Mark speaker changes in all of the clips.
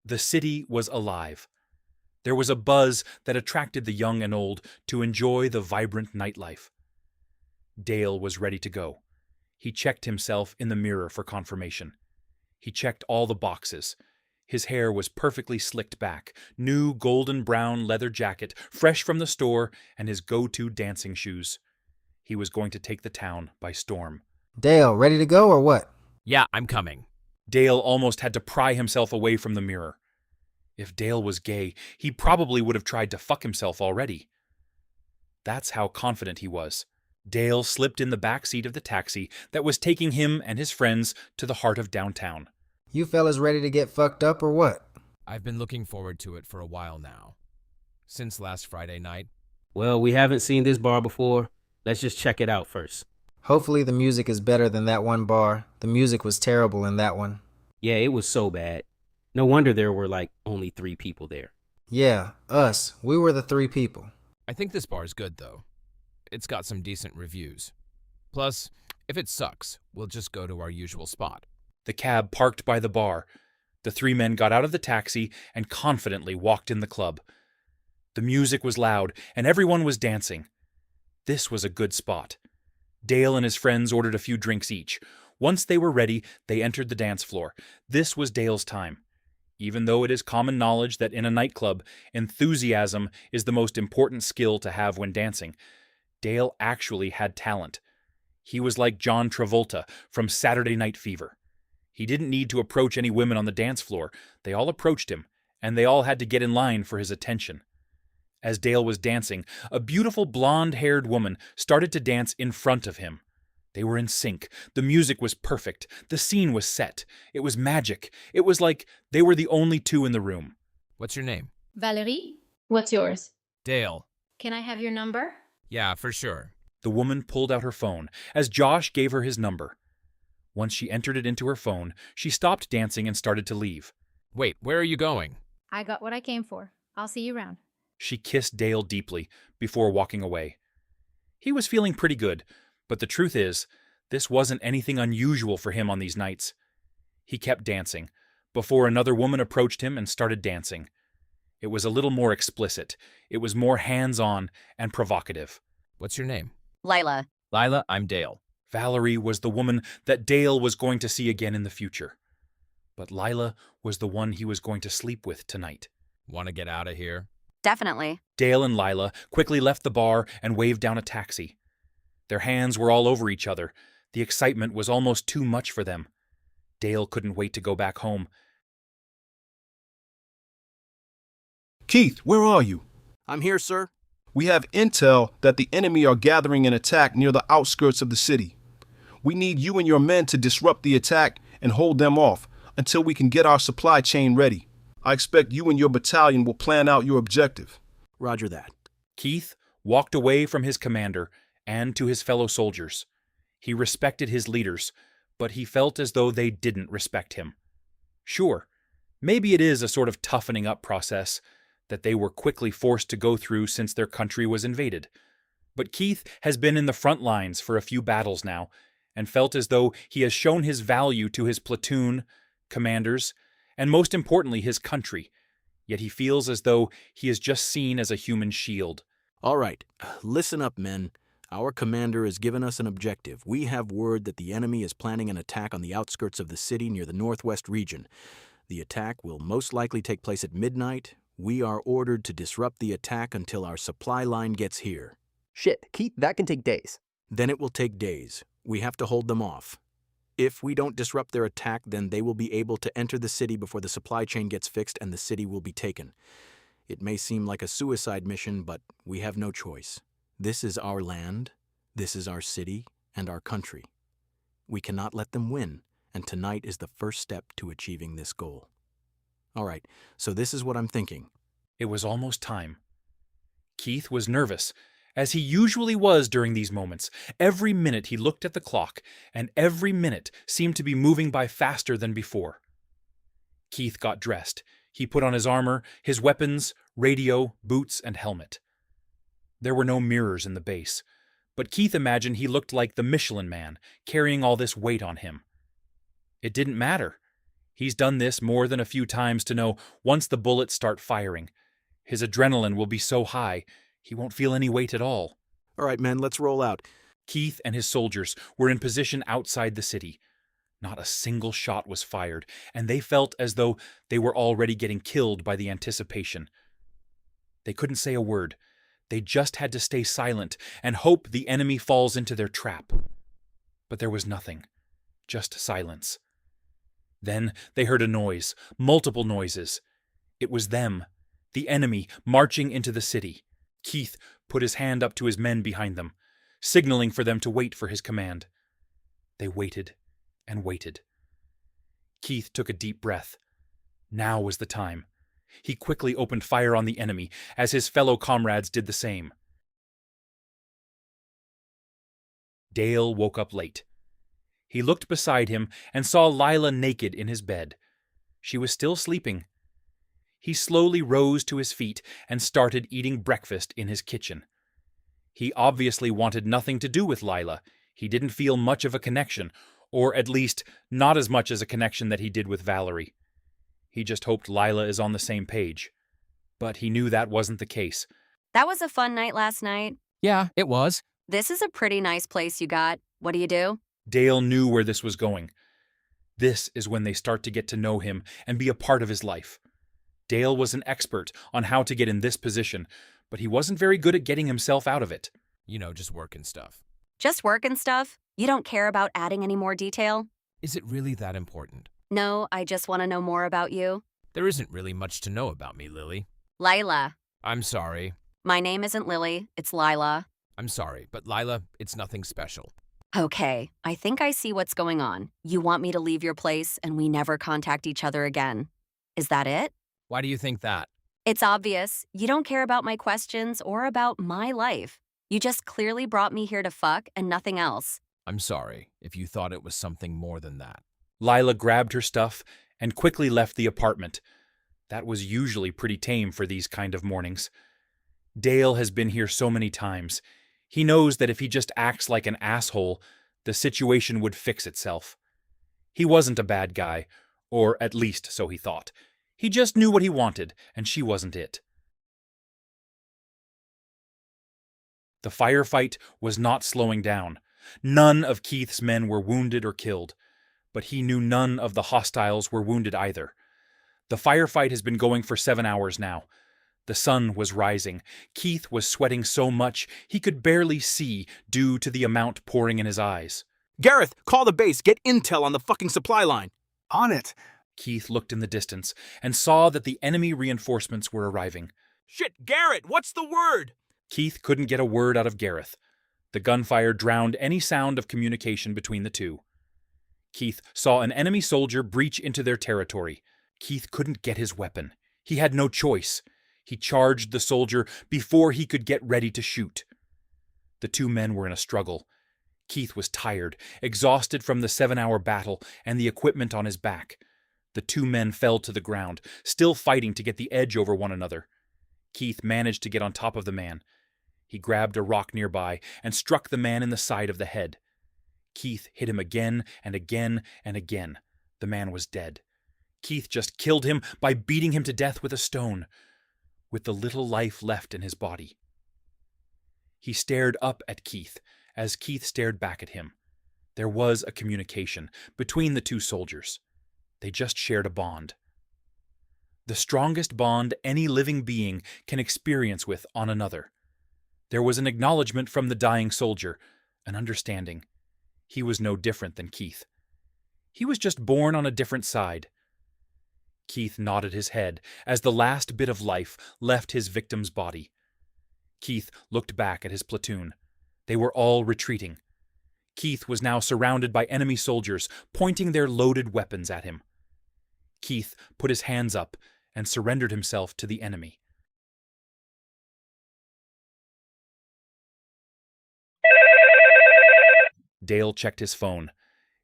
Speaker 1: The city was alive. There was a buzz that attracted the young and old to enjoy the vibrant nightlife. Dale was ready to go. He checked himself in the mirror for confirmation. He checked all the boxes. His hair was perfectly slicked back, new golden brown leather jacket, fresh from the store, and his go-to dancing shoes. He was going to take the town by storm.
Speaker 2: Dale, ready to go or what?
Speaker 3: Yeah, I'm coming.
Speaker 1: Dale almost had to pry himself away from the mirror. If Dale was gay, he probably would have tried to fuck himself already. That's how confident he was. Dale slipped in the back seat of the taxi that was taking him and his friends to the heart of downtown.
Speaker 2: You fellas ready to get fucked up or what?
Speaker 3: I've been looking forward to it for a while now. Since last Friday night.
Speaker 4: Well, we haven't seen this bar before. Let's just check it out first.
Speaker 2: Hopefully the music is better than that one bar. The music was terrible in that one.
Speaker 4: Yeah, it was so bad. No wonder there were only 3 people there.
Speaker 2: Yeah, us. We were the 3 people.
Speaker 3: I think this bar's good, though. It's got some decent reviews. Plus, if it sucks, we'll just go to our usual spot.
Speaker 1: The cab parked by the bar. The 3 men got out of the taxi and confidently walked in the club. The music was loud, and everyone was dancing. This was a good spot. Dale and his friends ordered a few drinks each. Once they were ready, they entered the dance floor. This was Dale's time. Even though it is common knowledge that in a nightclub, enthusiasm is the most important skill to have when dancing, Dale actually had talent. He was like John Travolta from Saturday Night Fever. He didn't need to approach any women on the dance floor. They all approached him, and they all had to get in line for his attention. As Dale was dancing, a beautiful blonde-haired woman started to dance in front of him. They were in sync. The music was perfect. The scene was set. It was magic. It was like they were the only 2 in the room.
Speaker 3: What's your name?
Speaker 5: Valerie? What's yours?
Speaker 3: Dale.
Speaker 5: Can I have your number?
Speaker 3: Yeah, for sure.
Speaker 1: The woman pulled out her phone as Josh gave her his number. Once she entered it into her phone, she stopped dancing and started to leave.
Speaker 3: Wait, where are you going?
Speaker 5: I got what I came for. I'll see you around.
Speaker 1: She kissed Dale deeply before walking away. He was feeling pretty good, but the truth is, this wasn't anything unusual for him on these nights. He kept dancing, before another woman approached him and started dancing. It was a little more explicit. It was more hands-on and provocative.
Speaker 3: What's your name?
Speaker 6: Lila.
Speaker 3: Lila, I'm Dale.
Speaker 1: Valerie was the woman that Dale was going to see again in the future. But Lila was the one he was going to sleep with tonight.
Speaker 3: Want to get out of here?
Speaker 6: Definitely.
Speaker 1: Dale and Lila quickly left the bar and waved down a taxi. Their hands were all over each other. The excitement was almost too much for them. Dale couldn't wait to go back home.
Speaker 7: Kieth, where are you?
Speaker 8: I'm here, sir.
Speaker 7: We have intel that the enemy are gathering an attack near the outskirts of the city. We need you and your men to disrupt the attack and hold them off until we can get our supply chain ready. I expect you and your battalion will plan out your objective.
Speaker 8: Roger that.
Speaker 1: Kieth walked away from his commander and to his fellow soldiers. He respected his leaders, but he felt as though they didn't respect him. Sure, maybe it is a sort of toughening up process that they were quickly forced to go through since their country was invaded. But Kieth has been in the front lines for a few battles now, and felt as though he has shown his value to his platoon, commanders, and most importantly his country, yet he feels as though he is just seen as a human shield.
Speaker 8: All right, listen up, men. Our commander has given us an objective. We have word that the enemy is planning an attack on the outskirts of the city near the northwest region. The attack will most likely take place at midnight. We are ordered to disrupt the attack until our supply line gets here.
Speaker 9: Shit, Keith, that can take days.
Speaker 8: Then it will take days. We have to hold them off. If we don't disrupt their attack, then they will be able to enter the city before the supply chain gets fixed and the city will be taken. It may seem like a suicide mission, but we have no choice. This is our land, this is our city, and our country. We cannot let them win, and tonight is the first step to achieving this goal. All right, so this is what I'm thinking.
Speaker 1: It was almost time. Kieth was nervous, as he usually was during these moments. Every minute he looked at the clock, and every minute seemed to be moving by faster than before. Kieth got dressed. He put on his armor, his weapons, radio, boots, and helmet. There were no mirrors in the base, but Kieth imagined he looked like the Michelin Man, carrying all this weight on him. It didn't matter. He's done this more than a few times to know once the bullets start firing, his adrenaline will be so high he won't feel any weight at all.
Speaker 8: All right, men, let's roll out.
Speaker 1: Kieth and his soldiers were in position outside the city. Not a single shot was fired, and they felt as though they were already getting killed by the anticipation. They couldn't say a word. They just had to stay silent and hope the enemy falls into their trap. But there was nothing, just silence. Then they heard a noise, multiple noises. It was them, the enemy, marching into the city. Kieth put his hand up to his men behind them, signaling for them to wait for his command. They waited and waited. Kieth took a deep breath. Now was the time. He quickly opened fire on the enemy, as his fellow comrades did the same. Dale woke up late. He looked beside him and saw Lila naked in his bed. She was still sleeping. He slowly rose to his feet and started eating breakfast in his kitchen. He obviously wanted nothing to do with Lila. He didn't feel much of a connection, or at least not as much as a connection that he did with Valerie. He just hoped Lila is on the same page. But he knew that wasn't the case.
Speaker 6: That was a fun night last night.
Speaker 3: Yeah, it was.
Speaker 6: This is a pretty nice place you got. What do you do?
Speaker 1: Dale knew where this was going. This is when they start to get to know him and be a part of his life. Dale was an expert on how to get in this position, but he wasn't very good at getting himself out of it.
Speaker 3: Just work and stuff.
Speaker 6: Just work and stuff? You don't care about adding any more detail?
Speaker 3: Is it really that important?
Speaker 6: No, I just want to know more about you.
Speaker 3: There isn't really much to know about me, Lily.
Speaker 6: Lila.
Speaker 3: I'm sorry.
Speaker 6: My name isn't Lily, it's Lila.
Speaker 3: I'm sorry, but Lila, it's nothing special.
Speaker 6: Okay, I think I see what's going on. You want me to leave your place and we never contact each other again. Is that it?
Speaker 3: Why do you think that?
Speaker 6: It's obvious. You don't care about my questions or about my life. You just clearly brought me here to fuck and nothing else.
Speaker 3: I'm sorry if you thought it was something more than that.
Speaker 1: Lila grabbed her stuff and quickly left the apartment. That was usually pretty tame for these kind of mornings. Dale has been here so many times. He knows that if he just acts like an asshole, the situation would fix itself. He wasn't a bad guy, or at least so he thought. He just knew what he wanted, and she wasn't it. The firefight was not slowing down. None of Kieth's men were wounded or killed, but he knew none of the hostiles were wounded either. The firefight has been going for 7 hours now. The sun was rising. Kieth was sweating so much he could barely see due to the amount pouring in his eyes.
Speaker 8: Gareth, call the base. Get intel on the fucking supply line.
Speaker 10: On it.
Speaker 1: Kieth looked in the distance and saw that the enemy reinforcements were arriving.
Speaker 8: Shit, Garrett, what's the word?
Speaker 1: Kieth couldn't get a word out of Gareth. The gunfire drowned any sound of communication between the two. Kieth saw an enemy soldier breach into their territory. Kieth couldn't get his weapon. He had no choice. He charged the soldier before he could get ready to shoot. The two men were in a struggle. Kieth was tired, exhausted from the 7-hour battle and the equipment on his back. The two men fell to the ground, still fighting to get the edge over one another. Kieth managed to get on top of the man. He grabbed a rock nearby and struck the man in the side of the head. Kieth hit him again and again and again. The man was dead. Kieth just killed him by beating him to death with a stone, with the little life left in his body. He stared up at Kieth as Kieth stared back at him. There was a communication between the two soldiers. They just shared a bond. The strongest bond any living being can experience with on another. There was an acknowledgement from the dying soldier, an understanding. He was no different than Kieth. He was just born on a different side. Kieth nodded his head as the last bit of life left his victim's body. Kieth looked back at his platoon. They were all retreating. Kieth was now surrounded by enemy soldiers, pointing their loaded weapons at him. Kieth put his hands up and surrendered himself to the enemy. Dale checked his phone.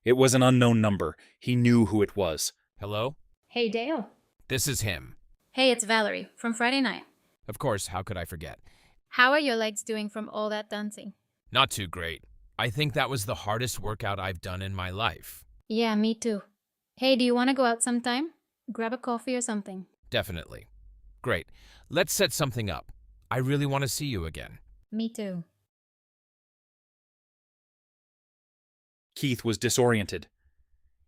Speaker 1: It was an unknown number. He knew who it was.
Speaker 3: Hello?
Speaker 5: Hey, Dale.
Speaker 3: This is him.
Speaker 5: Hey, it's Valerie from Friday night.
Speaker 3: Of course, how could I forget?
Speaker 5: How are your legs doing from all that dancing?
Speaker 3: Not too great. I think that was the hardest workout I've done in my life.
Speaker 5: Yeah, me too. Hey, do you want to go out sometime? Grab a coffee or something.
Speaker 3: Definitely. Great. Let's set something up. I really want to see you again.
Speaker 5: Me too.
Speaker 1: Kieth was disoriented.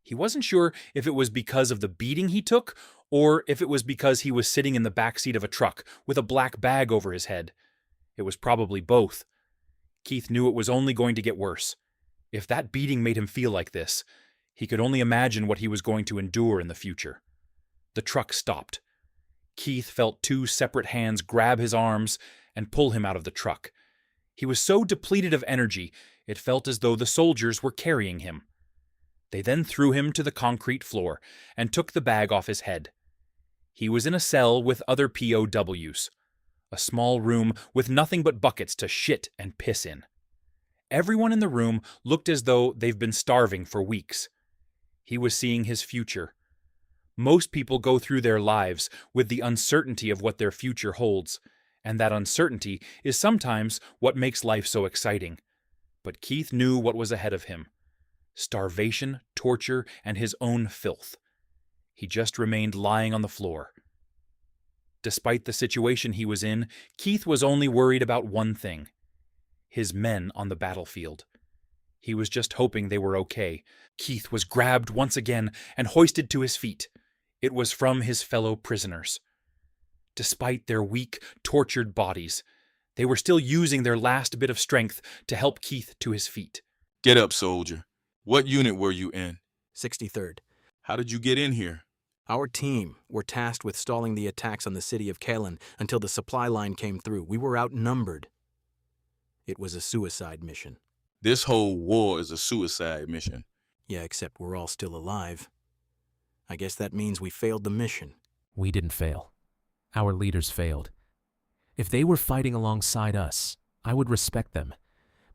Speaker 1: He wasn't sure if it was because of the beating he took or if it was because he was sitting in the back seat of a truck with a black bag over his head. It was probably both. Kieth knew it was only going to get worse. If that beating made him feel like this, he could only imagine what he was going to endure in the future. The truck stopped. Kieth felt two separate hands grab his arms and pull him out of the truck. He was so depleted of energy, it felt as though the soldiers were carrying him. They then threw him to the concrete floor and took the bag off his head. He was in a cell with other POWs, a small room with nothing but buckets to shit and piss in. Everyone in the room looked as though they've been starving for weeks. He was seeing his future. Most people go through their lives with the uncertainty of what their future holds, and that uncertainty is sometimes what makes life so exciting. But Kieth knew what was ahead of him: starvation, torture, and his own filth. He just remained lying on the floor. Despite the situation he was in, Kieth was only worried about one thing: his men on the battlefield. He was just hoping they were okay. Kieth was grabbed once again and hoisted to his feet. It was from his fellow prisoners. Despite their weak, tortured bodies, they were still using their last bit of strength to help Kieth to his feet.
Speaker 10: Get up, soldier. What unit were you in?
Speaker 8: 63rd.
Speaker 10: How did you get in here?
Speaker 8: Our team were tasked with stalling the attacks on the city of Kalen until the supply line came through. We were outnumbered. It was a suicide mission.
Speaker 10: This whole war is a suicide mission.
Speaker 8: Yeah, except we're all still alive. I guess that means we failed the mission.
Speaker 11: We didn't fail. Our leaders failed. If they were fighting alongside us, I would respect them.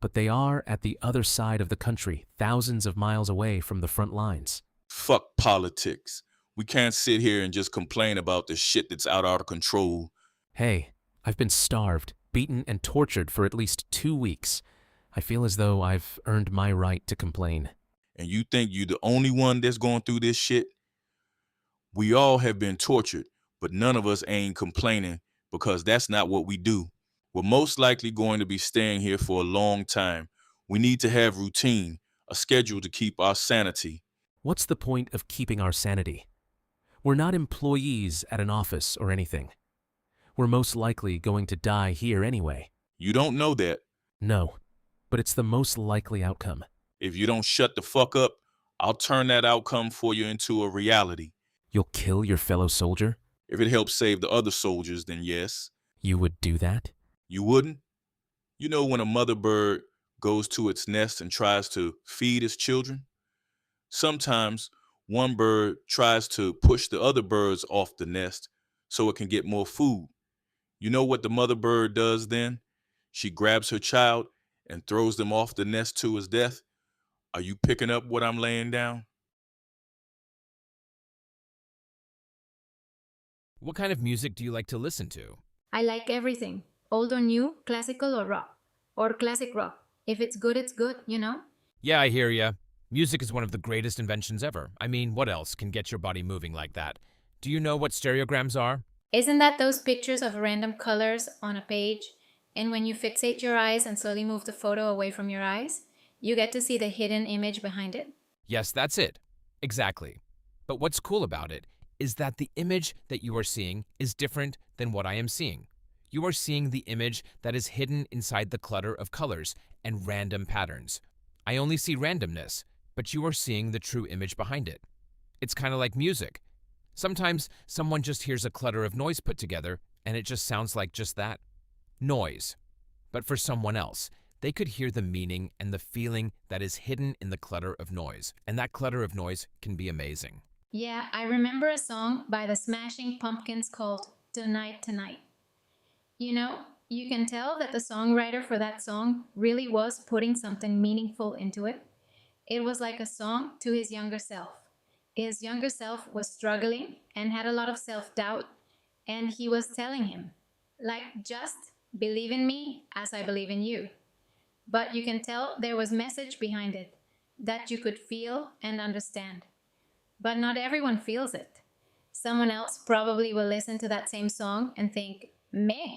Speaker 11: But they are at the other side of the country, thousands of miles away from the front lines.
Speaker 10: Fuck politics. We can't sit here and just complain about the shit that's out of control.
Speaker 11: Hey, I've been starved, beaten, and tortured for at least 2 weeks. I feel as though I've earned my right to complain.
Speaker 10: And you think you're the only one that's going through this shit? We all have been tortured, but none of us ain't complaining because that's not what we do. We're most likely going to be staying here for a long time. We need to have routine, a schedule to keep our sanity.
Speaker 11: What's the point of keeping our sanity? We're not employees at an office or anything. We're most likely going to die here anyway.
Speaker 10: You don't know that.
Speaker 11: No, but it's the most likely outcome.
Speaker 10: If you don't shut the fuck up, I'll turn that outcome for you into a reality.
Speaker 11: You'll kill your fellow soldier?
Speaker 10: If it helps save the other soldiers, then yes.
Speaker 11: You would do that?
Speaker 10: You wouldn't? You know when a mother bird goes to its nest and tries to feed its children? Sometimes one bird tries to push the other birds off the nest so it can get more food. You know what the mother bird does then? She grabs her child and throws them off the nest to his death. Are you picking up what I'm laying down?
Speaker 3: What kind of music do you like to listen to?
Speaker 5: I like everything. Old or new, classical or rock. Or classic rock. If it's good, it's good, you know?
Speaker 3: Yeah, I hear ya. Music is one of the greatest inventions ever. I mean, what else can get your body moving like that? Do you know what stereograms are?
Speaker 5: Isn't that those pictures of random colors on a page? And when you fixate your eyes and slowly move the photo away from your eyes, you get to see the hidden image behind it?
Speaker 3: Yes, that's it. Exactly. But what's cool about it is that the image that you are seeing is different than what I am seeing. You are seeing the image that is hidden inside the clutter of colors and random patterns. I only see randomness, but you are seeing the true image behind it. It's kind of like music. Sometimes someone just hears a clutter of noise put together and it just sounds like just that. Noise. But for someone else, they could hear the meaning and the feeling that is hidden in the clutter of noise. And that clutter of noise can be amazing.
Speaker 5: Yeah, I remember a song by the Smashing Pumpkins called Tonight Tonight. You know, you can tell that the songwriter for that song really was putting something meaningful into it. It was like a song to his younger self. His younger self was struggling and had a lot of self-doubt, and he was telling him, like, just believe in me as I believe in you. But you can tell there was message behind it that you could feel and understand. But not everyone feels it. Someone else probably will listen to that same song and think, meh.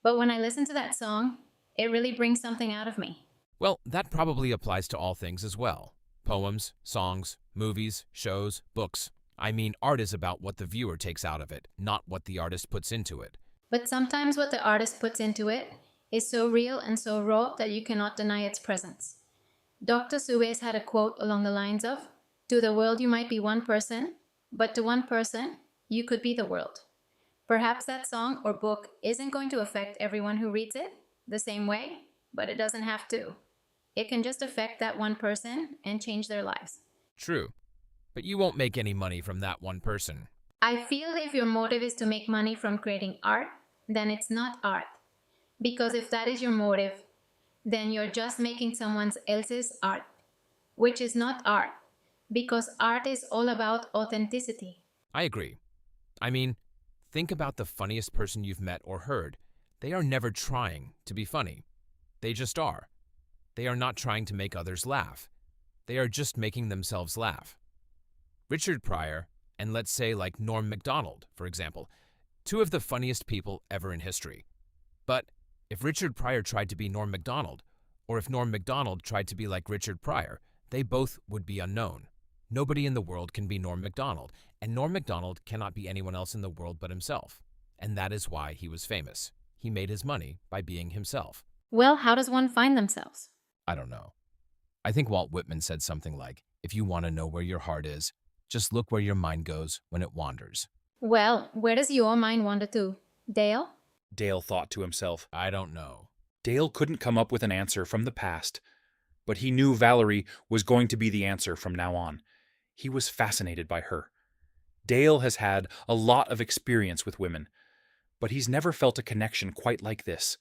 Speaker 5: But when I listen to that song, it really brings something out of me.
Speaker 3: Well, that probably applies to all things as well. Poems, songs, movies, shows, books. I mean, art is about what the viewer takes out of it, not what the artist puts into it.
Speaker 5: But sometimes what the artist puts into it is so real and so raw that you cannot deny its presence. Dr. Suez had a quote along the lines of, "To the world you might be one person, but to one person, you could be the world." Perhaps that song or book isn't going to affect everyone who reads it the same way, but it doesn't have to. It can just affect that one person and change their lives.
Speaker 3: True. But you won't make any money from that one person.
Speaker 5: I feel if your motive is to make money from creating art, then it's not art. Because if that is your motive, then you're just making someone else's art, which is not art, because art is all about authenticity.
Speaker 3: I agree. I mean, think about the funniest person you've met or heard. They are never trying to be funny. They just are. They are not trying to make others laugh. They are just making themselves laugh. Richard Pryor, and let's say like Norm Macdonald, for example, two of the funniest people ever in history. But if Richard Pryor tried to be Norm Macdonald, or if Norm Macdonald tried to be like Richard Pryor, they both would be unknown. Nobody in the world can be Norm Macdonald, and Norm Macdonald cannot be anyone else in the world but himself. And that is why he was famous. He made his money by being himself.
Speaker 5: Well, how does one find themselves?
Speaker 3: I don't know. I think Walt Whitman said something like, if you want to know where your heart is, just look where your mind goes when it wanders.
Speaker 5: Well, where does your mind wander to? Dale?
Speaker 1: Dale thought to himself.
Speaker 3: I don't know.
Speaker 1: Dale couldn't come up with an answer from the past, but he knew Valerie was going to be the answer from now on. He was fascinated by her. Dale has had a lot of experience with women, but he's never felt a connection quite like this.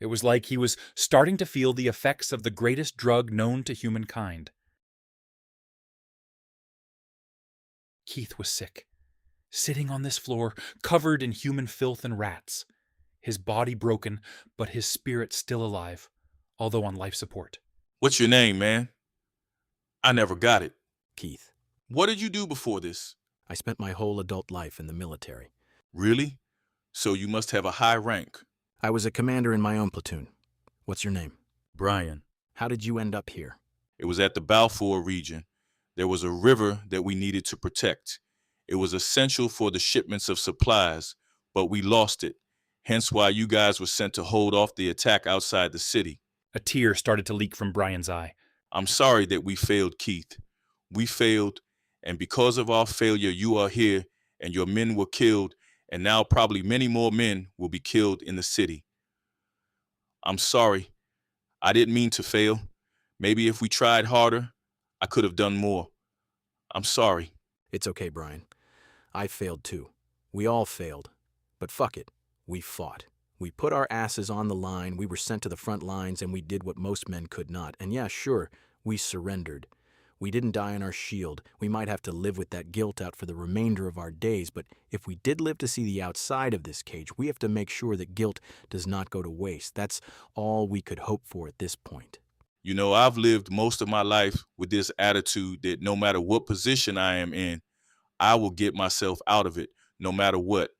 Speaker 1: It was like he was starting to feel the effects of the greatest drug known to humankind. Kieth was sick, sitting on this floor, covered in human filth and rats. His body broken, but his spirit still alive, although on life support.
Speaker 10: What's your name, man? I never got it.
Speaker 8: Kieth.
Speaker 10: What did you do before this?
Speaker 8: I spent my whole adult life in the military.
Speaker 10: Really? So you must have a high rank.
Speaker 8: I was a commander in my own platoon. What's your name?
Speaker 10: Brian.
Speaker 8: How did you end up here?
Speaker 10: It was at the Balfour region. There was a river that we needed to protect. It was essential for the shipments of supplies, but we lost it. Hence why you guys were sent to hold off the attack outside the city.
Speaker 1: A tear started to leak from Brian's eye.
Speaker 10: I'm sorry that we failed, Kieth. We failed, and because of our failure, you are here, and your men were killed, and now probably many more men will be killed in the city. I'm sorry. I didn't mean to fail. Maybe if we tried harder, I could have done more. I'm sorry.
Speaker 8: It's okay, Brian. I failed too. We all failed. But fuck it. We fought. We put our asses on the line, we were sent to the front lines, and we did what most men could not. And yeah, sure, we surrendered. We didn't die on our shield. We might have to live with that guilt out for the remainder of our days, but if we did live to see the outside of this cage, we have to make sure that guilt does not go to waste. That's all we could hope for at this point.
Speaker 10: You know, I've lived most of my life with this attitude that no matter what position I am in, I will get myself out of it, no matter what.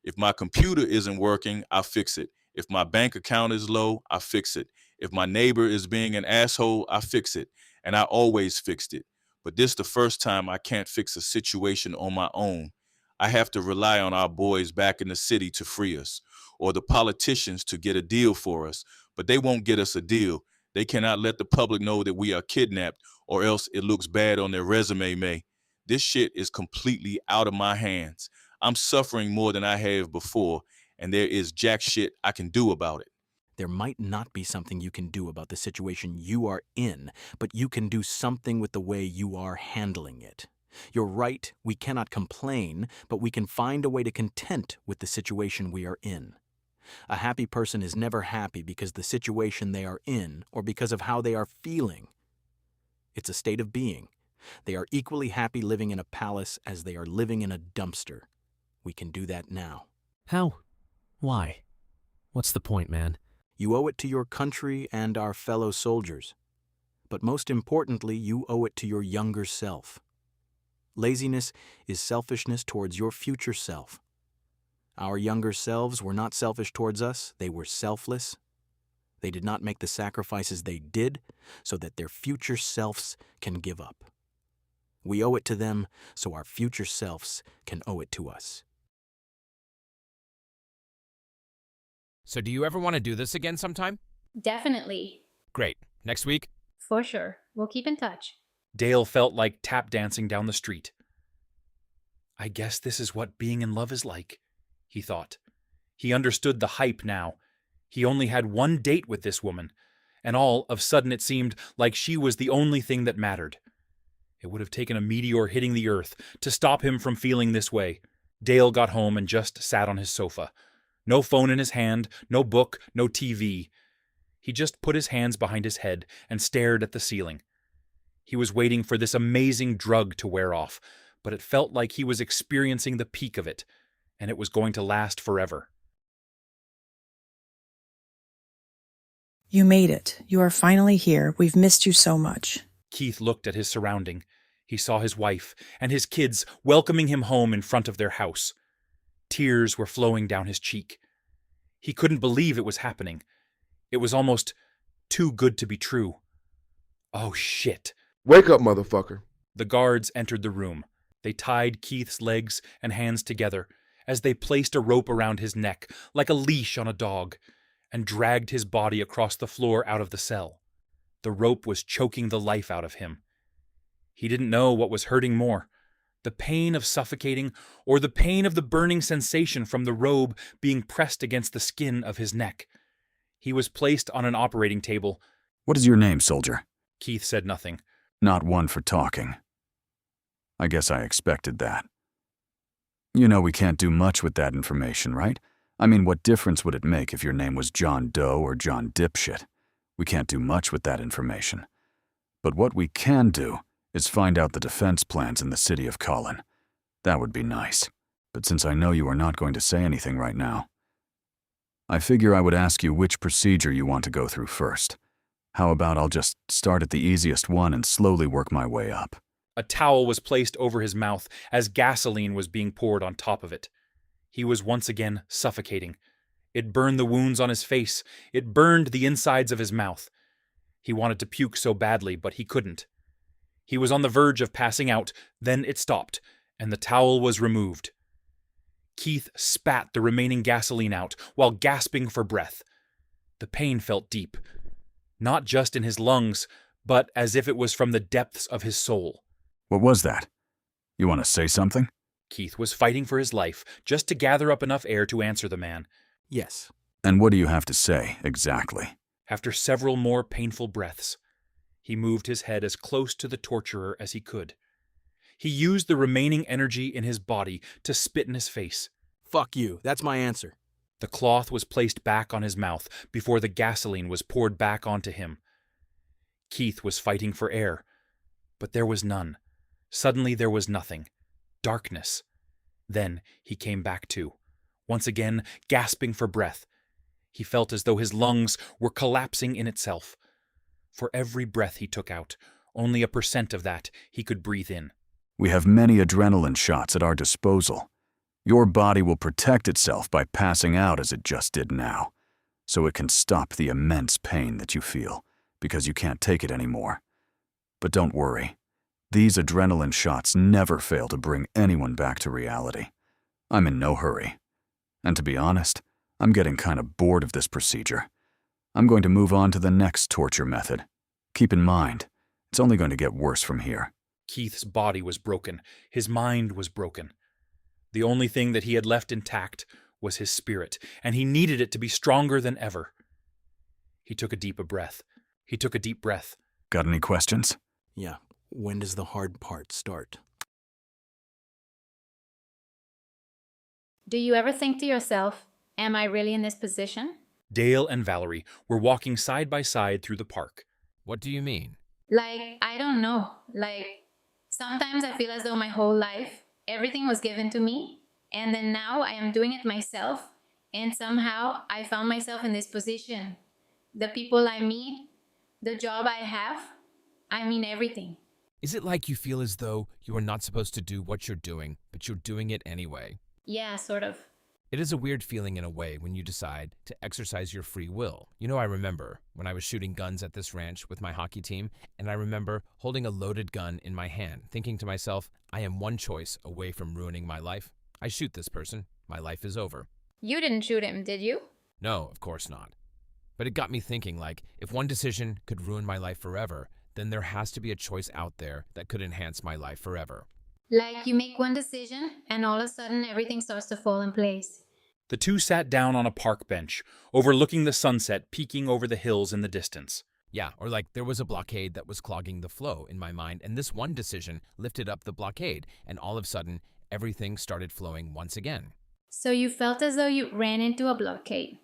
Speaker 10: If my computer isn't working, I fix it. If my bank account is low, I fix it. If my neighbor is being an asshole, I fix it. And I always fixed it. But this the first time I can't fix a situation on my own. I have to rely on our boys back in the city to free us, or the politicians to get a deal for us. But they won't get us a deal. They cannot let the public know that we are kidnapped, or else it looks bad on their resume, May. This shit is completely out of my hands. I'm suffering more than I have before, and there is jack shit I can do about it.
Speaker 8: There might not be something you can do about the situation you are in, but you can do something with the way you are handling it. You're right, we cannot complain, but we can find a way to content with the situation we are in. A happy person is never happy because the situation they are in or because of how they are feeling. It's a state of being. They are equally happy living in a palace as they are living in a dumpster. We can do that now.
Speaker 11: How? Why? What's the point, man?
Speaker 8: You owe it to your country and our fellow soldiers. But most importantly, you owe it to your younger self. Laziness is selfishness towards your future self. Our younger selves were not selfish towards us, they were selfless. They did not make the sacrifices they did so that their future selves can give up. We owe it to them so our future selves can owe it to us.
Speaker 3: So do you ever want to do this again sometime?
Speaker 5: Definitely.
Speaker 3: Great. Next week?
Speaker 5: For sure. We'll keep in touch.
Speaker 1: Dale felt like tap dancing down the street. I guess this is what being in love is like, he thought. He understood the hype now. He only had one date with this woman, and all of a sudden it seemed like she was the only thing that mattered. It would have taken a meteor hitting the earth to stop him from feeling this way. Dale got home and just sat on his sofa. No phone in his hand, no book, no TV. He just put his hands behind his head and stared at the ceiling. He was waiting for this amazing drug to wear off, but it felt like he was experiencing the peak of it, and it was going to last forever.
Speaker 12: You made it. You are finally here. We've missed you so much.
Speaker 1: Kieth looked at his surrounding. He saw his wife and his kids welcoming him home in front of their house. Tears were flowing down his cheek. He couldn't believe it was happening. It was almost too good to be true. Oh, shit.
Speaker 13: Wake up, motherfucker.
Speaker 1: The guards entered the room. They tied Kieth's legs and hands together as they placed a rope around his neck like a leash on a dog and dragged his body across the floor out of the cell. The rope was choking the life out of him. He didn't know what was hurting more, the pain of suffocating or the pain of the burning sensation from the robe being pressed against the skin of his neck. He was placed on an operating table.
Speaker 14: What is your name, soldier?
Speaker 1: Kieth said nothing.
Speaker 14: Not one for talking. I guess I expected that. You know we can't do much with that information, right? I mean, what difference would it make if your name was John Doe or John Dipshit? We can't do much with that information. But what we can do is find out the defense plans in the city of Colin. That would be nice. But since I know you are not going to say anything right now, I figure I would ask you which procedure you want to go through first. How about I'll just start at the easiest one and slowly work my way up?
Speaker 1: A towel was placed over his mouth as gasoline was being poured on top of it. He was once again suffocating. It burned the wounds on his face. It burned the insides of his mouth. He wanted to puke so badly, but he couldn't. He was on the verge of passing out, then it stopped, and the towel was removed. Kieth spat the remaining gasoline out while gasping for breath. The pain felt deep, not just in his lungs, but as if it was from the depths of his soul.
Speaker 14: What was that? You want to say something?
Speaker 1: Kieth was fighting for his life, just to gather up enough air to answer the man.
Speaker 8: Yes.
Speaker 14: And what do you have to say, exactly?
Speaker 1: After several more painful breaths, he moved his head as close to the torturer as he could. He used the remaining energy in his body to spit in his face.
Speaker 8: Fuck you. That's my answer.
Speaker 1: The cloth was placed back on his mouth before the gasoline was poured back onto him. Kieth was fighting for air, but there was none. Suddenly there was nothing. Darkness. Then he came back to, once again gasping for breath. He felt as though his lungs were collapsing in itself. For every breath he took out, only 1% of that he could breathe in.
Speaker 14: We have many adrenaline shots at our disposal. Your body will protect itself by passing out as it just did now, so it can stop the immense pain that you feel, because you can't take it anymore. But don't worry. These adrenaline shots never fail to bring anyone back to reality. I'm in no hurry. And to be honest, I'm getting kind of bored of this procedure. I'm going to move on to the next torture method. Keep in mind, it's only going to get worse from here.
Speaker 1: Kieth's body was broken. His mind was broken. The only thing that he had left intact was his spirit, and he needed it to be stronger than ever. He took a deep breath.
Speaker 14: Got any questions?
Speaker 8: Yeah. When does the hard part start?
Speaker 5: Do you ever think to yourself, am I really in this position?
Speaker 1: Dale and Valerie were walking side by side through the park.
Speaker 3: What do you mean?
Speaker 5: I don't know. Sometimes I feel as though my whole life, everything was given to me, and then now I am doing it myself, and somehow I found myself in this position. The people I meet, the job I have, I mean everything.
Speaker 3: Is it like you feel as though you are not supposed to do what you're doing, but you're doing it anyway?
Speaker 5: Yeah, sort of.
Speaker 3: It is a weird feeling in a way when you decide to exercise your free will. You know, I remember when I was shooting guns at this ranch with my hockey team, and I remember holding a loaded gun in my hand, thinking to myself, I am one choice away from ruining my life. I shoot this person, my life is over.
Speaker 5: You didn't shoot him, did you?
Speaker 3: No, of course not. But it got me thinking, like, if one decision could ruin my life forever, then there has to be a choice out there that could enhance my life forever.
Speaker 5: Like you make one decision, and all of a sudden everything starts to fall in place.
Speaker 1: The two sat down on a park bench, overlooking the sunset peeking over the hills in the distance.
Speaker 3: Yeah, or like there was a blockade that was clogging the flow in my mind, and this one decision lifted up the blockade, and all of a sudden, everything started flowing once again.
Speaker 5: So you felt as though you ran into a blockade.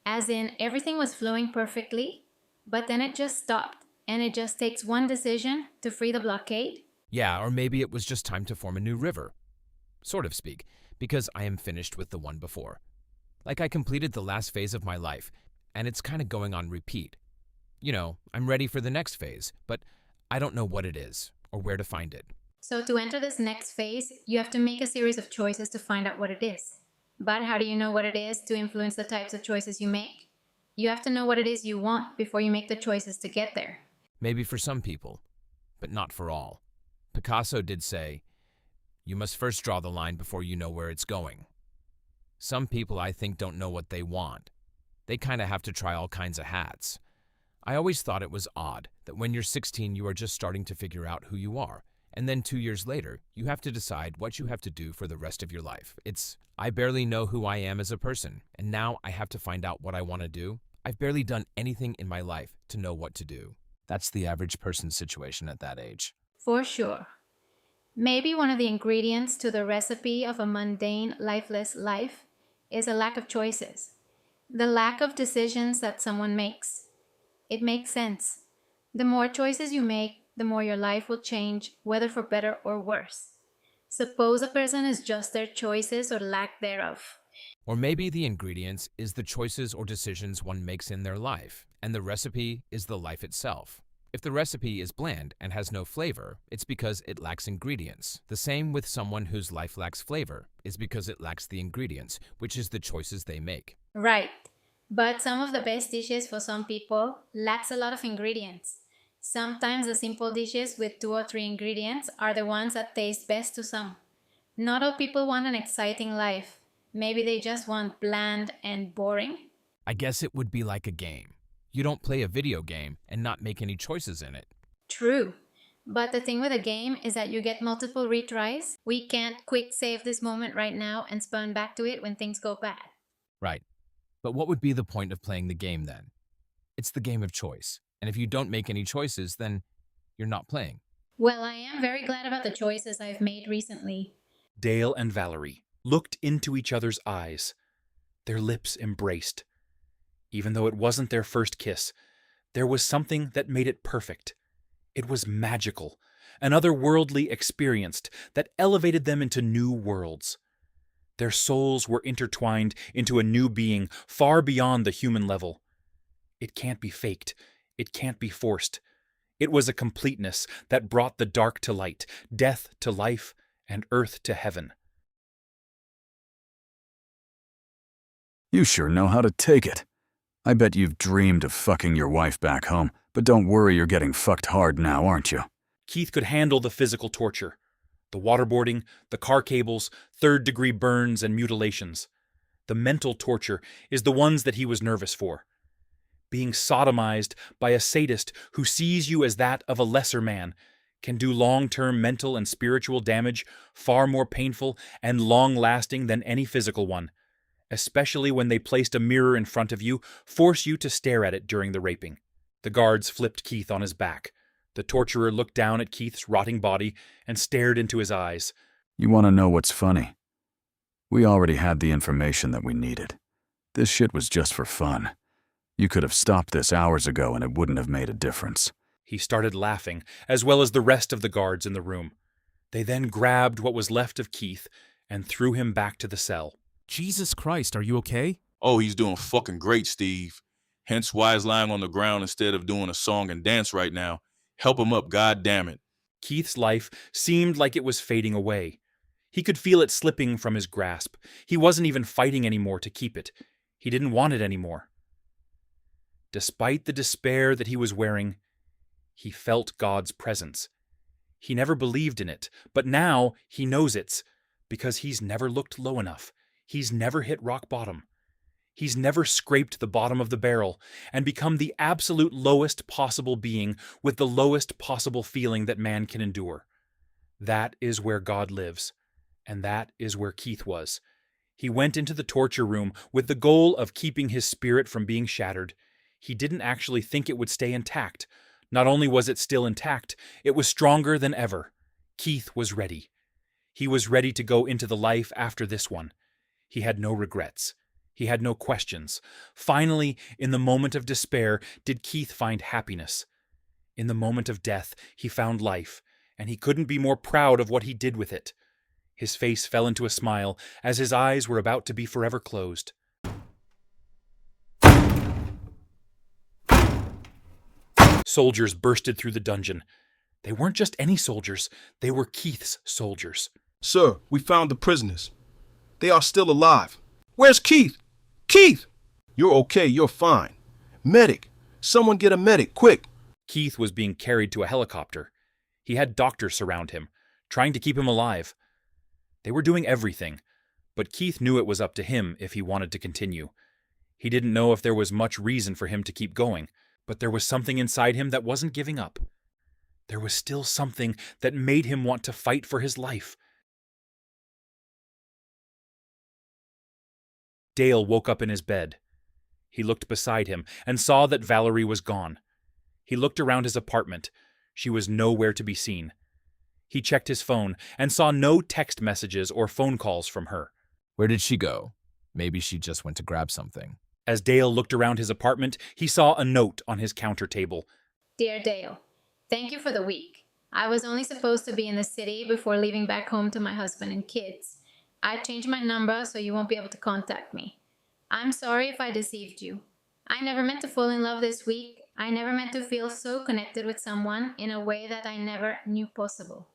Speaker 5: As in, everything was flowing perfectly, but then it just stopped, and it just takes one decision to free the blockade?
Speaker 3: Yeah, or maybe it was just time to form a new river, sort of speak, because I am finished with the one before. Like I completed the last phase of my life, and it's kind of going on repeat. You know, I'm ready for the next phase, but I don't know what it is or where to find it.
Speaker 5: So to enter this next phase, you have to make a series of choices to find out what it is. But how do you know what it is to influence the types of choices you make? You have to know what it is you want before you make the choices to get there.
Speaker 3: Maybe for some people, but not for all. Picasso did say, you must first draw the line before you know where it's going. Some people, I think, don't know what they want. They kind of have to try all kinds of hats. I always thought it was odd that when you're 16, you are just starting to figure out who you are. And then 2 years later, you have to decide what you have to do for the rest of your life. I barely know who I am as a person, and now I have to find out what I want to do. I've barely done anything in my life to know what to do. That's the average person's situation at that age.
Speaker 5: For sure. Maybe one of the ingredients to the recipe of a mundane, lifeless life is a lack of choices. The lack of decisions that someone makes. It makes sense. The more choices you make, the more your life will change, whether for better or worse. Suppose a person is just their choices or lack thereof.
Speaker 3: Or maybe the ingredients is the choices or decisions one makes in their life, and the recipe is the life itself. If the recipe is bland and has no flavor, it's because it lacks ingredients. The same with someone whose life lacks flavor is because it lacks the ingredients, which is the choices they make.
Speaker 5: Right. But some of the best dishes for some people lacks a lot of ingredients. Sometimes the simple dishes with 2 or 3 ingredients are the ones that taste best to some. Not all people want an exciting life. Maybe they just want bland and boring.
Speaker 3: I guess it would be like a game. You don't play a video game and not make any choices in it.
Speaker 5: True. But the thing with a game is that you get multiple retries. We can't quick save this moment right now and spawn back to it when things go bad.
Speaker 3: Right. But what would be the point of playing the game then? It's the game of choice. And if you don't make any choices, then you're not playing.
Speaker 5: Well, I am very glad about the choices I've made recently.
Speaker 1: Dale and Valerie looked into each other's eyes. Their lips embraced. Even though it wasn't their first kiss, there was something that made it perfect. It was magical, an otherworldly experience that elevated them into new worlds. Their souls were intertwined into a new being far beyond the human level. It can't be faked. It can't be forced. It was a completeness that brought the dark to light, death to life, and earth to heaven.
Speaker 14: You sure know how to take it. I bet you've dreamed of fucking your wife back home, but don't worry, you're getting fucked hard now, aren't you?
Speaker 1: Kieth could handle the physical torture. The waterboarding, the car cables, third-degree burns and mutilations. The mental torture is the ones that he was nervous for. Being sodomized by a sadist who sees you as that of a lesser man can do long-term mental and spiritual damage far more painful and long-lasting than any physical one, especially when they placed a mirror in front of you, force you to stare at it during the raping. The guards flipped Kieth on his back. The torturer looked down at Kieth's rotting body and stared into his eyes.
Speaker 14: You want to know what's funny? We already had the information that we needed. This shit was just for fun. You could have stopped this hours ago and it wouldn't have made a difference.
Speaker 1: He started laughing, as well as the rest of the guards in the room. They then grabbed what was left of Kieth and threw him back to the cell.
Speaker 11: Jesus Christ, are you okay?
Speaker 10: Oh, he's doing fucking great, Steve. Hence why he's lying on the ground instead of doing a song and dance right now. Help him up, God damn it.
Speaker 1: Keith's life seemed like it was fading away. He could feel it slipping from his grasp. He wasn't even fighting anymore to keep it. He didn't want it anymore. Despite the despair that he was wearing, he felt God's presence. He never believed in it, but now he knows it's because he's never looked low enough. He's never hit rock bottom. He's never scraped the bottom of the barrel and become the absolute lowest possible being with the lowest possible feeling that man can endure. That is where God lives, and that is where Kieth was. He went into the torture room with the goal of keeping his spirit from being shattered. He didn't actually think it would stay intact. Not only was it still intact, it was stronger than ever. Kieth was ready. He was ready to go into the life after this one. He had no regrets. He had no questions. Finally, in the moment of despair, did Kieth find happiness. In the moment of death, he found life, and he couldn't be more proud of what he did with it. His face fell into a smile as his eyes were about to be forever closed. Soldiers bursted through the dungeon. They weren't just any soldiers, they were Kieth's soldiers.
Speaker 7: Sir, we found the prisoners. They are still alive. Where's Kieth? Kieth! You're okay, you're fine. Medic! Someone get a medic, quick!
Speaker 1: Kieth was being carried to a helicopter. He had doctors surround him, trying to keep him alive. They were doing everything, but Kieth knew it was up to him if he wanted to continue. He didn't know if there was much reason for him to keep going, but there was something inside him that wasn't giving up. There was still something that made him want to fight for his life. Dale woke up in his bed. He looked beside him and saw that Valerie was gone. He looked around his apartment. She was nowhere to be seen. He checked his phone and saw no text messages or phone calls from her.
Speaker 3: Where did she go? Maybe she just went to grab something.
Speaker 1: As Dale looked around his apartment, he saw a note on his counter table.
Speaker 5: Dear Dale, thank you for the week. I was only supposed to be in the city before leaving back home to my husband and kids. I changed my number so you won't be able to contact me. I'm sorry if I deceived you. I never meant to fall in love this week. I never meant to feel so connected with someone in a way that I never knew possible.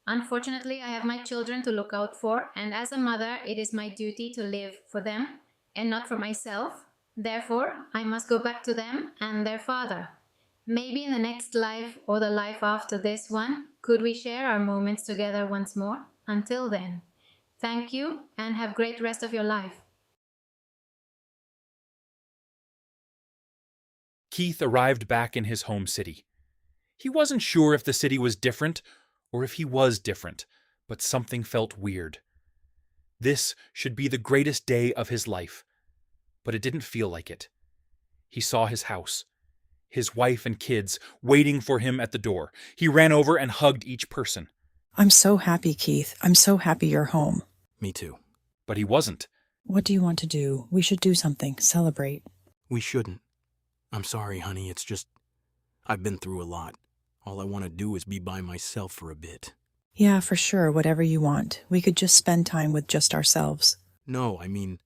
Speaker 5: Unfortunately, I have my children to look out for, and as a mother, it is my duty to live for them and not for myself. Therefore, I must go back to them and their father. Maybe in the next life or the life after this one, could we share our moments together once more? Until then, thank you and have a great rest of your life.
Speaker 1: Kieth arrived back in his home city. He wasn't sure if the city was different or if he was different, but something felt weird. This should be the greatest day of his life, but it didn't feel like it. He saw his house, his wife and kids waiting for him at the door. He ran over and hugged each person.
Speaker 12: I'm so happy, Kieth. I'm so happy you're home.
Speaker 8: Me too.
Speaker 1: But he wasn't.
Speaker 12: What do you want to do? We should do something. Celebrate.
Speaker 8: We shouldn't. I'm sorry, honey. It's just, I've been through a lot. All I want to do is be by myself for a bit.
Speaker 12: Yeah, for sure. Whatever you want. We could just spend time with just ourselves.
Speaker 8: No, I mean,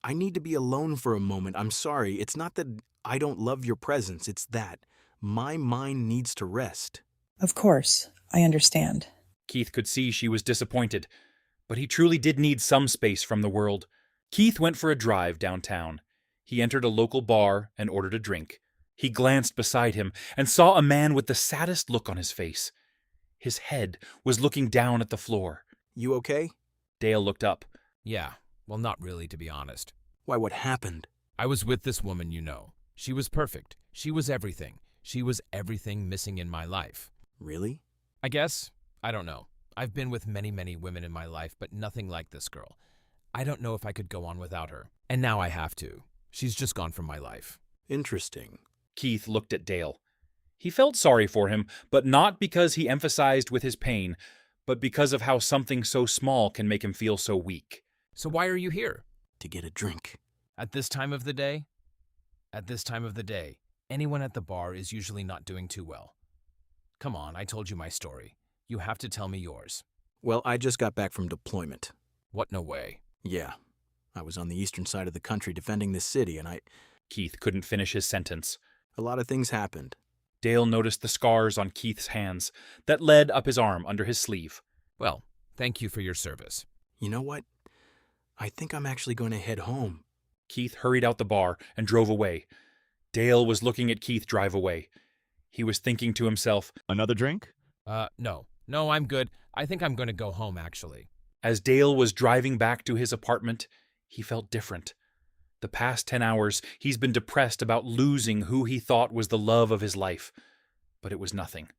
Speaker 8: I need to be alone for a moment. I'm sorry. It's not that I don't love your presence. It's that my mind needs to rest.
Speaker 12: Of course. I understand.
Speaker 1: Kieth could see she was disappointed, but he truly did need some space from the world. Kieth went for a drive downtown. He entered a local bar and ordered a drink. He glanced beside him and saw a man with the saddest look on his face. His head was looking down at the floor.
Speaker 8: You okay?
Speaker 1: Dale looked up.
Speaker 3: Yeah, well, not really, to be honest.
Speaker 8: Why, what happened?
Speaker 3: I was with this woman, you know. She was perfect. She was everything. She was everything missing in my life.
Speaker 8: Really?
Speaker 3: I guess. I don't know. I've been with many, many women in my life, but nothing like this girl. I don't know if I could go on without her. And now I have to. She's just gone from my life.
Speaker 8: Interesting.
Speaker 1: Kieth looked at Dale. He felt sorry for him, but not because he emphasized with his pain, but because of how something so small can make him feel so weak.
Speaker 3: So why are you here?
Speaker 8: To get a drink.
Speaker 3: At this time of the day? At this time of the day, anyone at the bar is usually not doing too well. Come on, I told you my story. You have to tell me yours.
Speaker 8: Well, I just got back from deployment.
Speaker 3: What, no way?
Speaker 8: Yeah. I was on the eastern side of the country defending this city, and
Speaker 1: Kieth couldn't finish his sentence.
Speaker 8: A lot of things happened.
Speaker 1: Dale noticed the scars on Keith's hands that led up his arm under his sleeve.
Speaker 3: Well, thank you for your service.
Speaker 8: You know what? I think I'm actually going to head home.
Speaker 1: Keith hurried out the bar and drove away. Dale was looking at Keith drive away. He was thinking to himself,
Speaker 13: "Another drink?"
Speaker 3: No. No, I'm good. I think I'm going to go home, actually.
Speaker 1: As Dale was driving back to his apartment, he felt different. The past 10 hours, he's been depressed about losing who he thought was the love of his life. But it was nothing.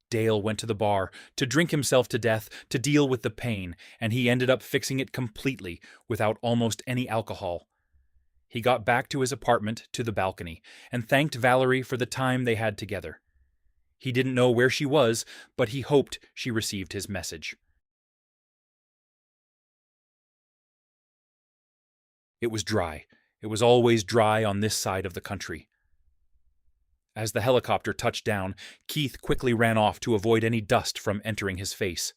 Speaker 1: Dale went to the bar to drink himself to death to deal with the pain, and he ended up fixing it completely without almost any alcohol. He got back to his apartment, to the balcony, and thanked Valerie for the time they had together. He didn't know where she was, but he hoped she received his message. It was dry. It was always dry on this side of the country. As the helicopter touched down, Keith quickly ran off to avoid any dust from entering his face.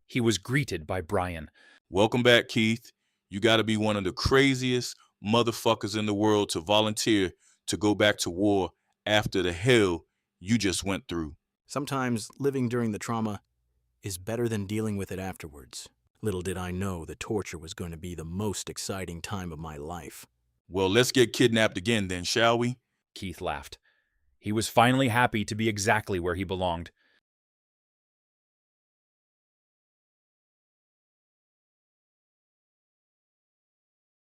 Speaker 1: He was greeted by Brian.
Speaker 10: "Welcome back, Keith. You gotta be one of the craziest motherfuckers in the world to volunteer to go back to war after the hell you just went through."
Speaker 8: Sometimes living during the trauma is better than dealing with it afterwards. Little did I know the torture was going to be the most exciting time of my life.
Speaker 10: "Well, let's get kidnapped again then, shall we?"
Speaker 1: Keith laughed. He was finally happy to be exactly where he belonged.